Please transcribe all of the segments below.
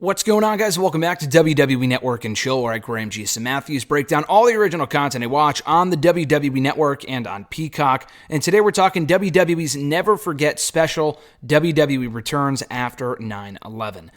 What's going on, guys? Welcome back to WWE Network and Chill, where I, Graham Jason Matthews, break down all the original content I watch on the WWE Network and on Peacock. And today we're talking WWE's Never Forget special, WWE Returns After 9/11.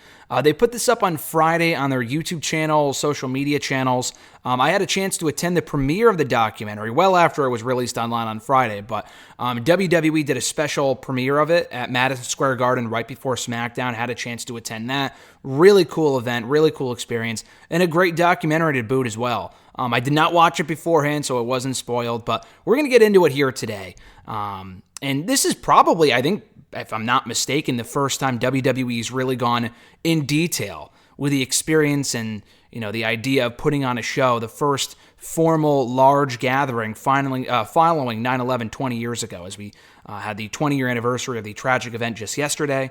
They put this up on Friday on their YouTube channel, social media channels. I had a chance to attend the premiere of the documentary well after it was released online on Friday, but WWE did a special premiere of it at Madison Square Garden right before SmackDown. Had a chance to attend that. Really cool event, really cool experience, and a great documentary to boot as well. I did not watch it beforehand, so it wasn't spoiled, but we're going to get into it here today. And this is probably, I think, if I'm not mistaken, the first time WWE's really gone in detail with the experience and, the idea of putting on a show, the first formal large gathering following 9/11 20 years ago, as we had the 20-year anniversary of the tragic event just yesterday.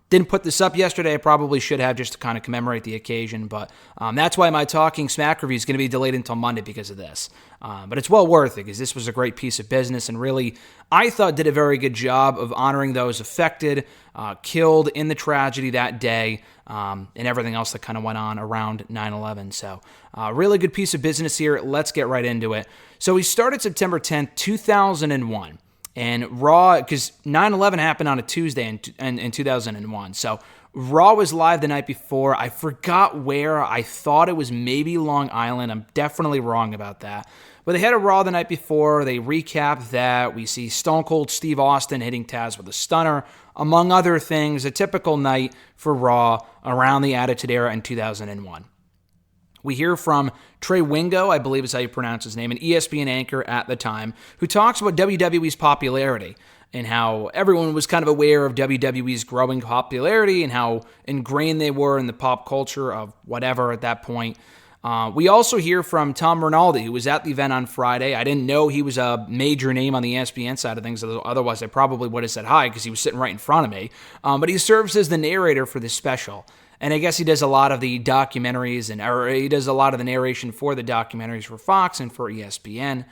Didn't put this up yesterday. I probably should have, just to kind of commemorate the occasion, but that's why my Talking Smack review is going to be delayed until Monday because of this. But it's well worth it because this was a great piece of business and really, I thought, did a very good job of honoring those affected, killed in the tragedy that day, and everything else that kind of went on around 9/11. So really good piece of business here. Let's get right into it. So we started September 10th, 2001. And Raw, because 9/11 happened on a Tuesday in 2001. So Raw was live the night before. I forgot where. I thought it was maybe Long Island. I'm definitely wrong about that. But they had a Raw the night before. They recapped that. We see Stone Cold Steve Austin hitting Taz with a stunner, among other things. A typical night for Raw around the Attitude Era in 2001. We hear from Trey Wingo, I believe is how you pronounce his name, an ESPN anchor at the time, who talks about WWE's popularity and how everyone was kind of aware of WWE's growing popularity and how ingrained they were in the pop culture of whatever at that point. We also hear from Tom Rinaldi, who was at the event on Friday. I didn't know he was a major name on the ESPN side of things, otherwise I probably would have said hi because he was sitting right in front of me. But he serves as the narrator for this special. And I guess he does a lot of the documentaries, or he does a lot of the narration for the documentaries for Fox and for ESPN.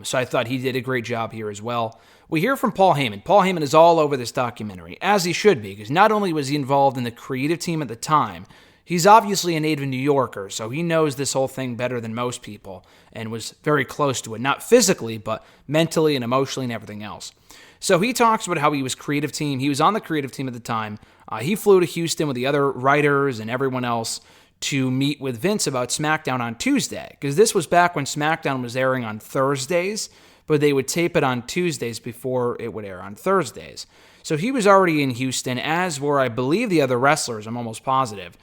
So I thought he did a great job here as well. We hear from Paul Heyman. Paul Heyman is all over this documentary, as he should be, because not only was he involved in the creative team at the time, he's obviously a native New Yorker, so he knows this whole thing better than most people and was very close to it, not physically, but mentally and emotionally and everything else. So he talks about how he was creative team. He was on the creative team at the time. He flew to Houston with the other writers and everyone else to meet with Vince about SmackDown on Tuesday, because this was back when SmackDown was airing on Thursdays, but they would tape it on Tuesdays before it would air on Thursdays. So he was already in Houston, as were, I believe, the other wrestlers. I'm almost positive.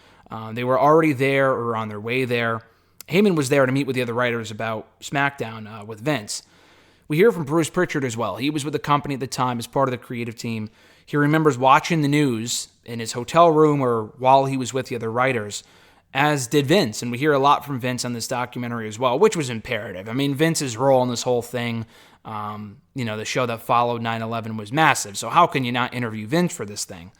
They were already there or on their way there. Heyman was there to meet with the other writers about SmackDown with Vince. We hear from Bruce Pritchard as well. He was with the company at the time as part of the creative team. He remembers watching the news in his hotel room or while he was with the other writers, as did Vince. And we hear a lot from Vince on this documentary as well, which was imperative. I mean, Vince's role in this whole thing, the show that followed 9/11 was massive. So how can you not interview Vince for this thing?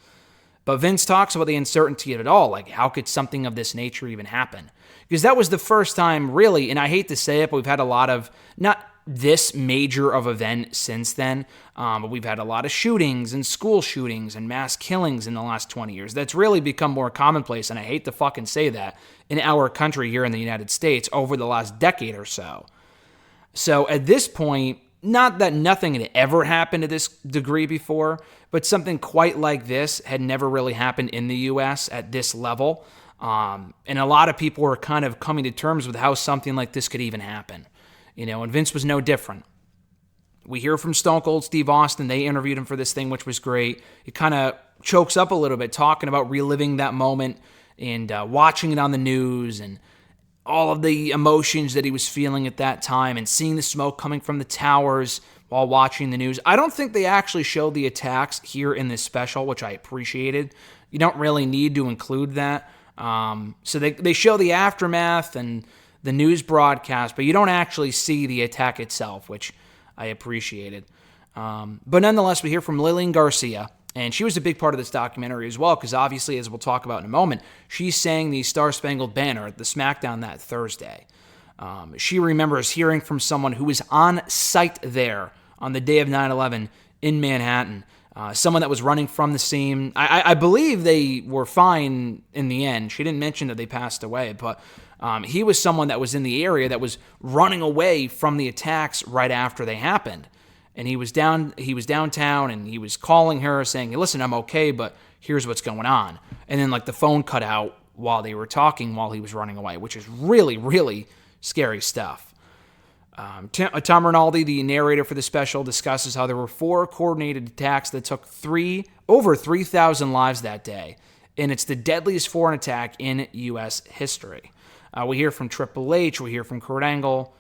But Vince talks about the uncertainty of it all. Like, how could something of this nature even happen? Because that was the first time, really, and I hate to say it, but we've had a lot of, not this major of event since then, but we've had a lot of shootings and school shootings and mass killings in the last 20 years. That's really become more commonplace, and I hate to fucking say that, in our country here in the United States over the last decade or so. So at this point, not that nothing had ever happened to this degree before, but something quite like this had never really happened in the U.S. at this level. And a lot of people were kind of coming to terms with how something like this could even happen. And Vince was no different. We hear from Stone Cold Steve Austin. They interviewed him for this thing, which was great. It kind of chokes up a little bit, talking about reliving that moment and watching it on the news and all of the emotions that he was feeling at that time and seeing the smoke coming from the towers while watching the news. I don't think they actually showed the attacks here in this special, which I appreciated. You don't really need to include that. So they show the aftermath and the news broadcast, but you don't actually see the attack itself, which I appreciated. But nonetheless, we hear from Lillian Garcia, and she was a big part of this documentary as well, because obviously, as we'll talk about in a moment, she sang the Star-Spangled Banner at the SmackDown that Thursday. She remembers hearing from someone who was on site there on the day of 9/11 in Manhattan, someone that was running from the scene. I believe they were fine in the end. She didn't mention that they passed away, but he was someone that was in the area that was running away from the attacks right after they happened. And he was downtown, and he was calling her saying, listen, I'm okay, but here's what's going on. And then the phone cut out while they were talking while he was running away, which is really, really scary stuff. Tom Rinaldi, the narrator for the special, discusses how there were 4 coordinated attacks that took over 3,000 lives that day, and it's the deadliest foreign attack in U.S. history. We hear from Triple H, we hear from Kurt Angle.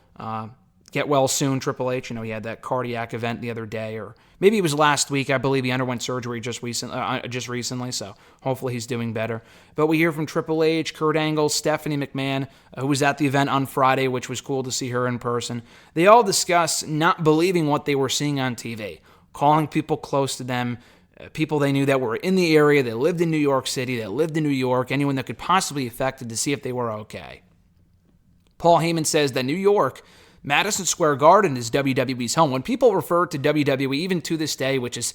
Get well soon, Triple H. He had that cardiac event the other day, or maybe it was last week. I believe he underwent surgery just recently, so hopefully he's doing better. But we hear from Triple H, Kurt Angle, Stephanie McMahon, who was at the event on Friday, which was cool to see her in person. They all discuss not believing what they were seeing on TV, calling people close to them, people they knew that were in the area, that lived in New York City, that lived in New York, anyone that could possibly be affected, to see if they were okay. Paul Heyman says that New York, Madison Square Garden, is WWE's home. When people refer to WWE, even to this day, which is,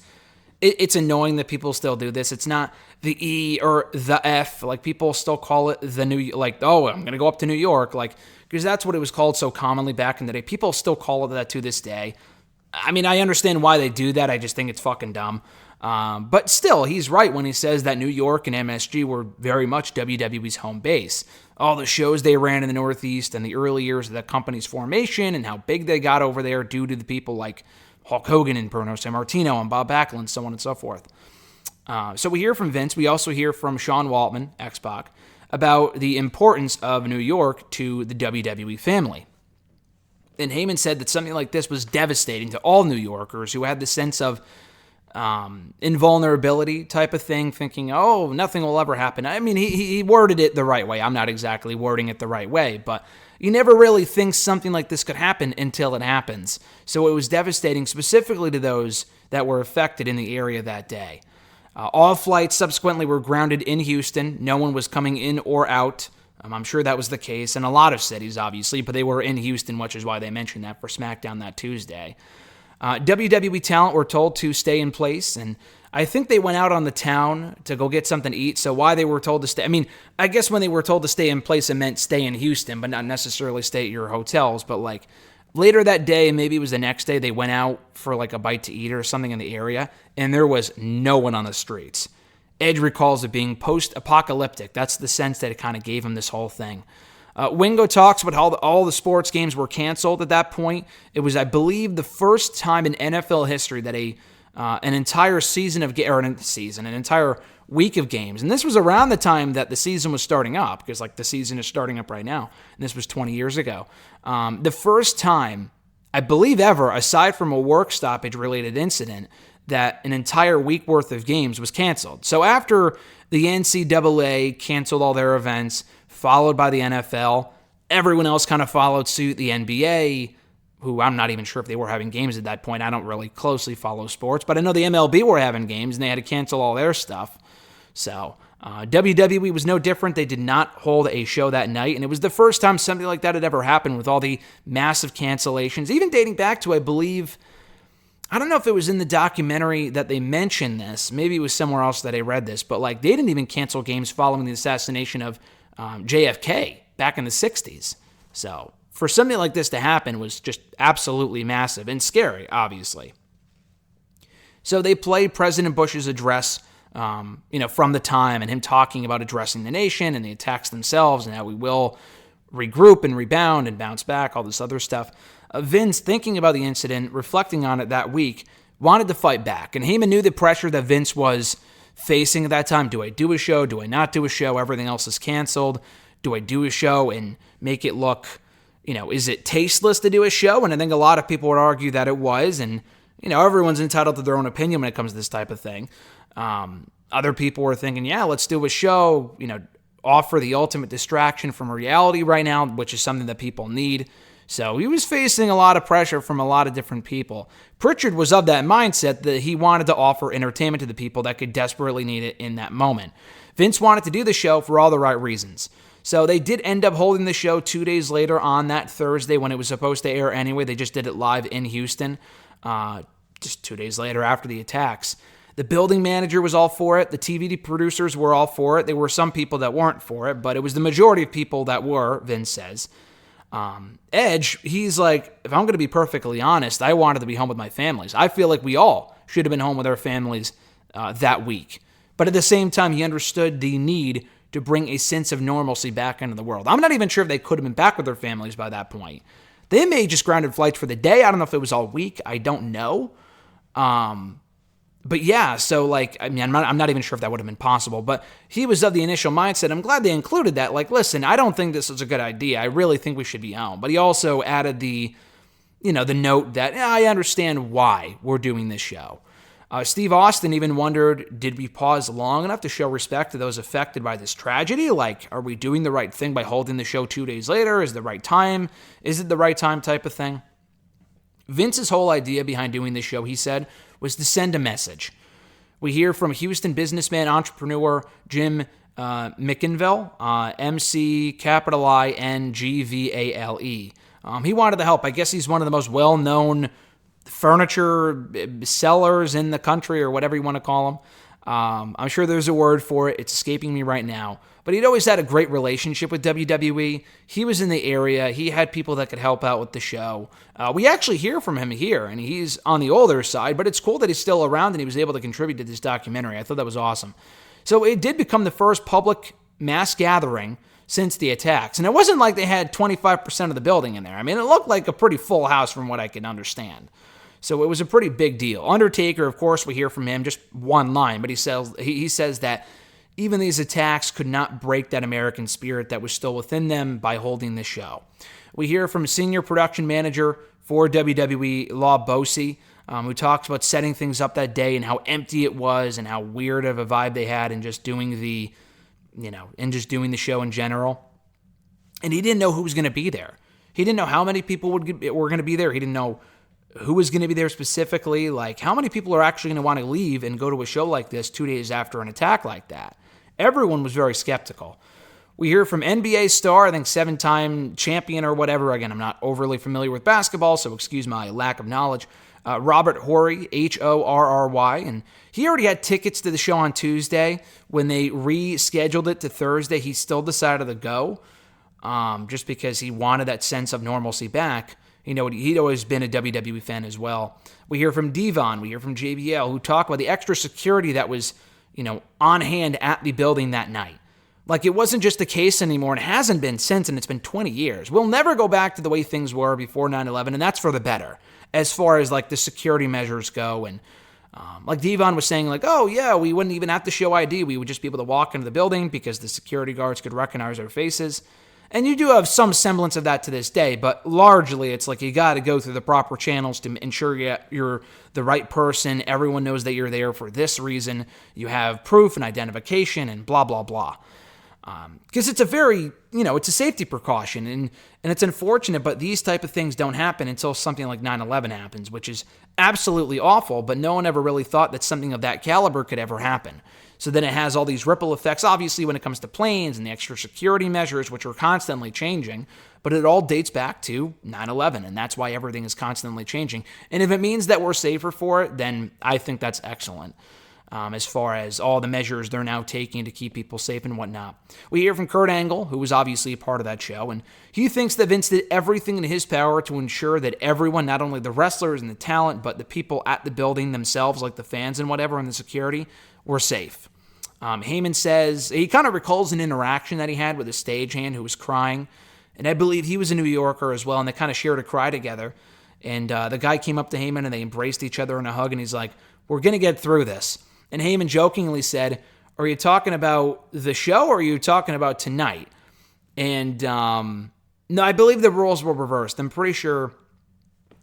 it's annoying that people still do this. It's not the E or the F. People still call it the New, oh, I'm going to go up to New York. Because that's what it was called so commonly back in the day. People still call it that to this day. I mean, I understand why they do that. I just think it's fucking dumb. But still, he's right when he says that New York and MSG were very much WWE's home base. All the shows they ran in the Northeast and the early years of the company's formation and how big they got over there due to the people like Hulk Hogan and Bruno Sammartino and Bob Backlund, so on and so forth. So we hear from Vince. We also hear from Sean Waltman, X-Pac, about the importance of New York to the WWE family. And Heyman said that something like this was devastating to all New Yorkers who had the sense of invulnerability type of thing, thinking, oh, nothing will ever happen. I mean, he worded it the right way. I'm not exactly wording it the right way, but you never really think something like this could happen until it happens. So it was devastating specifically to those that were affected in the area that day. All flights subsequently were grounded in Houston. No one was coming in or out. I'm sure that was the case in a lot of cities, obviously, but they were in Houston, which is why they mentioned that for SmackDown that Tuesday. WWE talent were told to stay in place, and I think they went out on the town to go get something to eat, so why they were told to stay, I mean, I guess when they were told to stay in place, it meant stay in Houston, but not necessarily stay at your hotels, but later that day, maybe it was the next day, they went out for a bite to eat or something in the area, and there was no one on the streets. Edge recalls it being post-apocalyptic. That's the sense that it kind of gave him this whole thing. Wingo talks about how all the sports games were canceled at that point. It was, I believe, the first time in NFL history that an entire season of an entire week of games, and this was around the time that the season was starting up, because the season is starting up right now, and this was 20 years ago. The first time, I believe ever, aside from a work stoppage-related incident, that an entire week worth of games was canceled. So after the NCAA canceled all their events, followed by the NFL, everyone else kind of followed suit. The NBA, who I'm not even sure if they were having games at that point. I don't really closely follow sports, but I know the MLB were having games, and they had to cancel all their stuff. So WWE was no different. They did not hold a show that night, and it was the first time something like that had ever happened with all the massive cancellations, even dating back to, I believe, I don't know if it was in the documentary that they mentioned this. Maybe it was somewhere else that I read this, but they didn't even cancel games following the assassination of JFK back in the 60s. So for something like this to happen was just absolutely massive and scary, obviously. So they played President Bush's address, from the time, and him talking about addressing the nation and the attacks themselves and how we will regroup and rebound and bounce back, all this other stuff. Vince, thinking about the incident, reflecting on it that week, wanted to fight back. And Heyman knew the pressure that Vince was facing at that time. Do I do a show? Do I not do a show? Everything else is canceled. Do I do a show and make it look, is it tasteless to do a show? And I think a lot of people would argue that it was. And, everyone's entitled to their own opinion when it comes to this type of thing. Other people were thinking, yeah, let's do a show, offer the ultimate distraction from reality right now, which is something that people need. So he was facing a lot of pressure from a lot of different people. Pritchard was of that mindset that he wanted to offer entertainment to the people that could desperately need it in that moment. Vince wanted to do the show for all the right reasons. So they did end up holding the show 2 days later on that Thursday when it was supposed to air anyway. They just did it live in Houston, just 2 days later after the attacks. The building manager was all for it. The TV producers were all for it. There were some people that weren't for it, but it was the majority of people that were, Vince says. Edge, he's like, if I'm going to be perfectly honest, I wanted to be home with my families. I feel like we all should have been home with our families that week. But at the same time, he understood the need to bring a sense of normalcy back into the world. I'm not even sure if they could have been back with their families by that point. They may have just grounded flights for the day. I don't know if it was all week. I don't know. But yeah, so like, I mean, I'm not even sure if that would have been possible, but he was of the initial mindset. I'm glad they included that. Like, listen, I don't think this is a good idea. I really think we should be home. But he also added the note that I understand why we're doing this show. Steve Austin even wondered, did we pause long enough to show respect to those affected by this tragedy? Like, are we doing the right thing by holding the show 2 days later? Is it the right time? Is it the right time type of thing? Vince's whole idea behind doing this show, he said, was to send a message. We hear from Houston businessman, entrepreneur Jim McIngvale, McIngvale. He wanted to help. I guess he's one of the most well-known furniture sellers in the country, or whatever you want to call him. I'm sure there's a word for it. It's escaping me right now. But he'd always had a great relationship with WWE. He was in the area. He had people that could help out with the show. We actually hear from him here, and he's on the older side, but it's cool that he's still around and he was able to contribute to this documentary. I thought that was awesome. So it did become the first public mass gathering since the attacks. And it wasn't like they had 25% of the building in there. I mean, it looked like a pretty full house from what I can understand. So it was a pretty big deal. Undertaker, of course, we hear from him, just one line, but he says that even these attacks could not break that American spirit that was still within them by holding this show. We hear from senior production manager for WWE, Law Bosey, who talks about setting things up that day and how empty it was and how weird of a vibe they had in just doing the show in general. And he didn't know who was going to be there. He didn't know how many people were going to be there. He didn't know who was going to be there specifically. Like, how many people are actually going to want to leave and go to a show like this 2 days after an attack like that? Everyone was very skeptical. We hear from NBA star, I think 7-time champion or whatever. Again, I'm not overly familiar with basketball, so excuse my lack of knowledge. Robert Horry, Horry, and he already had tickets to the show on Tuesday. When they rescheduled it to Thursday, he still decided to go, just because he wanted that sense of normalcy back. He'd always been a WWE fan as well. We hear from Devon, we hear from JBL, who talk about the extra security that was, on hand at the building that night. Like, it wasn't just the case anymore, and it hasn't been since, and it's been 20 years. We'll never go back to the way things were before 9/11, and that's for the better, as far as, like, the security measures go. And, like Devon was saying, like, oh, yeah, we wouldn't even have to show ID. We would just be able to walk into the building because the security guards could recognize our faces. And you do have some semblance of that to this day, but largely it's like you got to go through the proper channels to ensure you're the right person. Everyone knows that you're there for this reason. You have proof and identification and blah, blah, blah. Because it's a very, it's a safety precaution, and it's unfortunate, but these type of things don't happen until something like 9/11 happens, which is absolutely awful, but no one ever really thought that something of that caliber could ever happen. So then it has all these ripple effects, obviously, when it comes to planes and the extra security measures, which are constantly changing, but it all dates back to 9/11, and that's why everything is constantly changing. And if it means that we're safer for it, then I think that's excellent. As far as all the measures they're now taking to keep people safe and whatnot. We hear from Kurt Angle, who was obviously a part of that show, and he thinks that Vince did everything in his power to ensure that everyone, not only the wrestlers and the talent, but the people at the building themselves, like the fans and whatever, and the security, were safe. Heyman says, he kind of recalls an interaction that he had with a stagehand who was crying, and I believe he was a New Yorker as well, and they kind of shared a cry together. And the guy came up to Heyman, and they embraced each other in a hug, and he's like, we're going to get through this. And Heyman jokingly said, are you talking about the show or are you talking about tonight? And no, I believe the roles were reversed. I'm pretty sure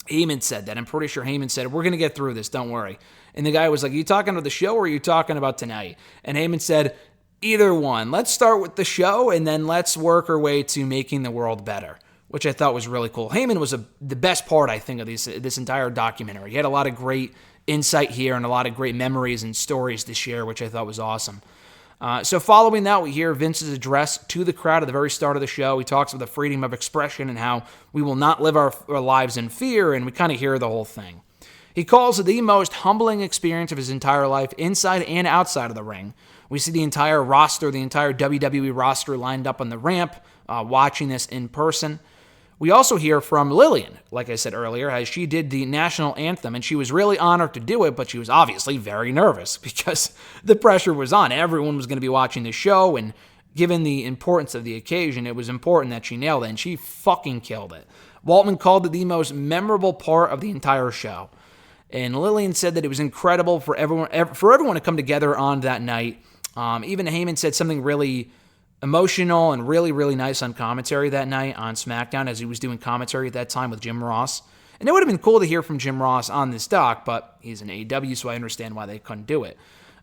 Heyman said that. I'm pretty sure Heyman said, we're going to get through this, don't worry. And the guy was like, are you talking about the show or are you talking about tonight? And Heyman said, either one. Let's start with the show and then let's work our way to making the world better, which I thought was really cool. Heyman was the best part, I think, of this entire documentary. He had a lot of great insight here and a lot of great memories and stories to share, which I thought was awesome. So following that, we hear Vince's address to the crowd at the very start of the show. He talks about the freedom of expression and how we will not live our lives in fear, and we kind of hear the whole thing. He calls it the most humbling experience of his entire life, inside and outside of the ring. We see the entire roster, the entire WWE roster lined up on the ramp, watching this in person. We also hear from Lillian, like I said earlier, as she did the national anthem, and she was really honored to do it, but she was obviously very nervous because the pressure was on. Everyone was going to be watching the show, and given the importance of the occasion, it was important that she nailed it, and she fucking killed it. Waltman called it the most memorable part of the entire show. And Lillian said that it was incredible for everyone to come together on that night. Even Heyman said something really emotional and really, really nice on commentary that night on SmackDown as he was doing commentary at that time with Jim Ross. And it would have been cool to hear from Jim Ross on this doc, but he's an AEW, so I understand why they couldn't do it.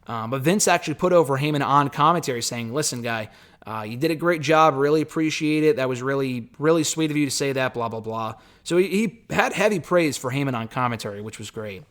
But Vince actually put over Heyman on commentary saying, listen, guy, you did a great job. Really appreciate it. That was really, really sweet of you to say that, blah, blah, blah. So he had heavy praise for Heyman on commentary, which was great.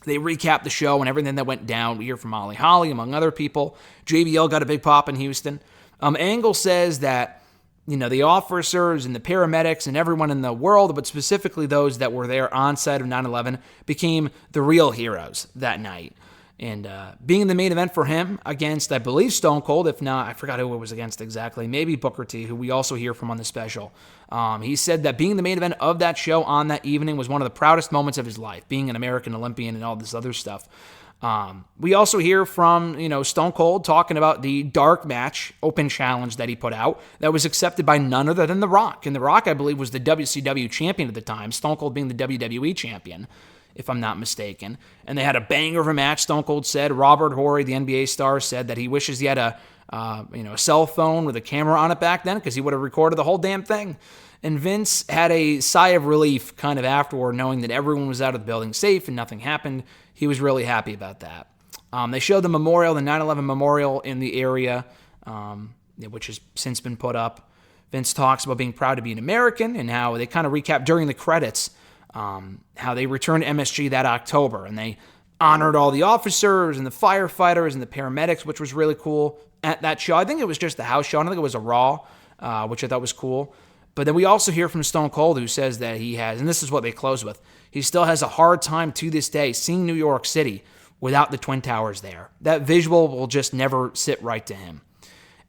They recapped the show and everything that went down. We hear from Molly Holly, among other people. JBL got a big pop in Houston. Angle says that, the officers and the paramedics and everyone in the world, but specifically those that were there on site of 9/11, became the real heroes that night. And being the main event for him against, I believe, Stone Cold, if not, I forgot who it was against exactly, maybe Booker T, who we also hear from on the special. He said that being the main event of that show on that evening was one of the proudest moments of his life, being an American Olympian and all this other stuff. We also hear from, Stone Cold talking about the dark match open challenge that he put out that was accepted by none other than The Rock. And The Rock, I believe, was the WCW champion at the time, Stone Cold being the WWE champion, if I'm not mistaken. And they had a banger of a match, Stone Cold said. Robert Horry, the NBA star, said that he wishes he had a cell phone with a camera on it back then because he would have recorded the whole damn thing. And Vince had a sigh of relief kind of afterward, knowing that everyone was out of the building safe and nothing happened. He was really happy about that. They showed the memorial, the 9/11 memorial in the area, which has since been put up. Vince talks about being proud to be an American and how they kind of recap during the credits how they returned MSG that October. And they honored all the officers and the firefighters and the paramedics, which was really cool at that show. I think it was just the house show. I don't think it was a Raw, which I thought was cool. But then we also hear from Stone Cold, who says that he has, and this is what they close with, he still has a hard time to this day seeing New York City without the Twin Towers there. That visual will just never sit right to him.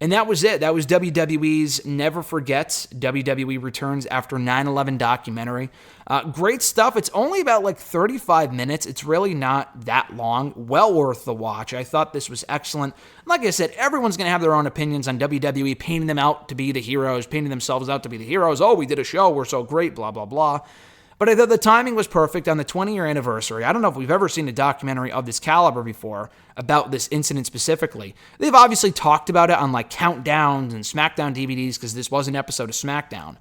And that was it. That was WWE's Never Forget, WWE Returns After 9/11 documentary. Great stuff. It's only about 35 minutes. It's really not that long. Well worth the watch. I thought this was excellent. Like I said, everyone's going to have their own opinions on WWE, painting them out to be the heroes, painting themselves out to be the heroes. Oh, we did a show. We're so great, blah, blah, blah. But I thought the timing was perfect on the 20-year anniversary. I don't know if we've ever seen a documentary of this caliber before about this incident specifically. They've obviously talked about it on countdowns and SmackDown DVDs because this was an episode of SmackDown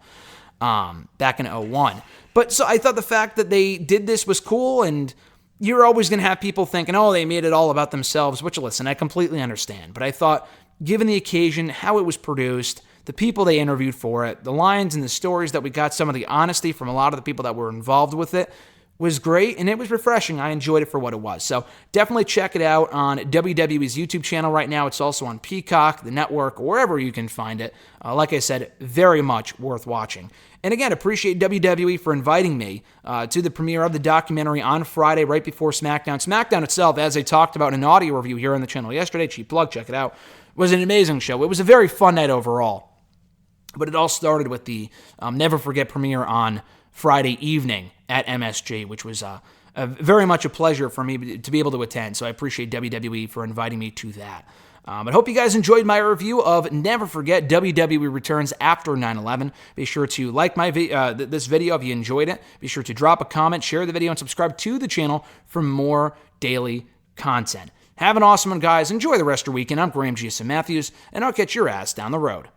back in 2001. But so I thought the fact that they did this was cool, and you're always going to have people thinking, oh, they made it all about themselves, which, listen, I completely understand. But I thought, given the occasion, how it was produced, the people they interviewed for it, the lines and the stories that we got, some of the honesty from a lot of the people that were involved with it was great, and it was refreshing. I enjoyed it for what it was. So definitely check it out on WWE's YouTube channel right now. It's also on Peacock, the network, wherever you can find it. Like I said, very much worth watching. And again, appreciate WWE for inviting me to the premiere of the documentary on Friday right before SmackDown. SmackDown itself, as I talked about in an audio review here on the channel yesterday, cheap plug, check it out, was an amazing show. It was a very fun night overall. But it all started with the Never Forget premiere on Friday evening at MSG, which was very much a pleasure for me to be able to attend. So I appreciate WWE for inviting me to that. But hope you guys enjoyed my review of Never Forget WWE Returns After 9/11. Be sure to like this video if you enjoyed it. Be sure to drop a comment, share the video, and subscribe to the channel for more daily content. Have an awesome one, guys. Enjoy the rest of your weekend. I'm Graham G. Matthews, and I'll catch your ass down the road.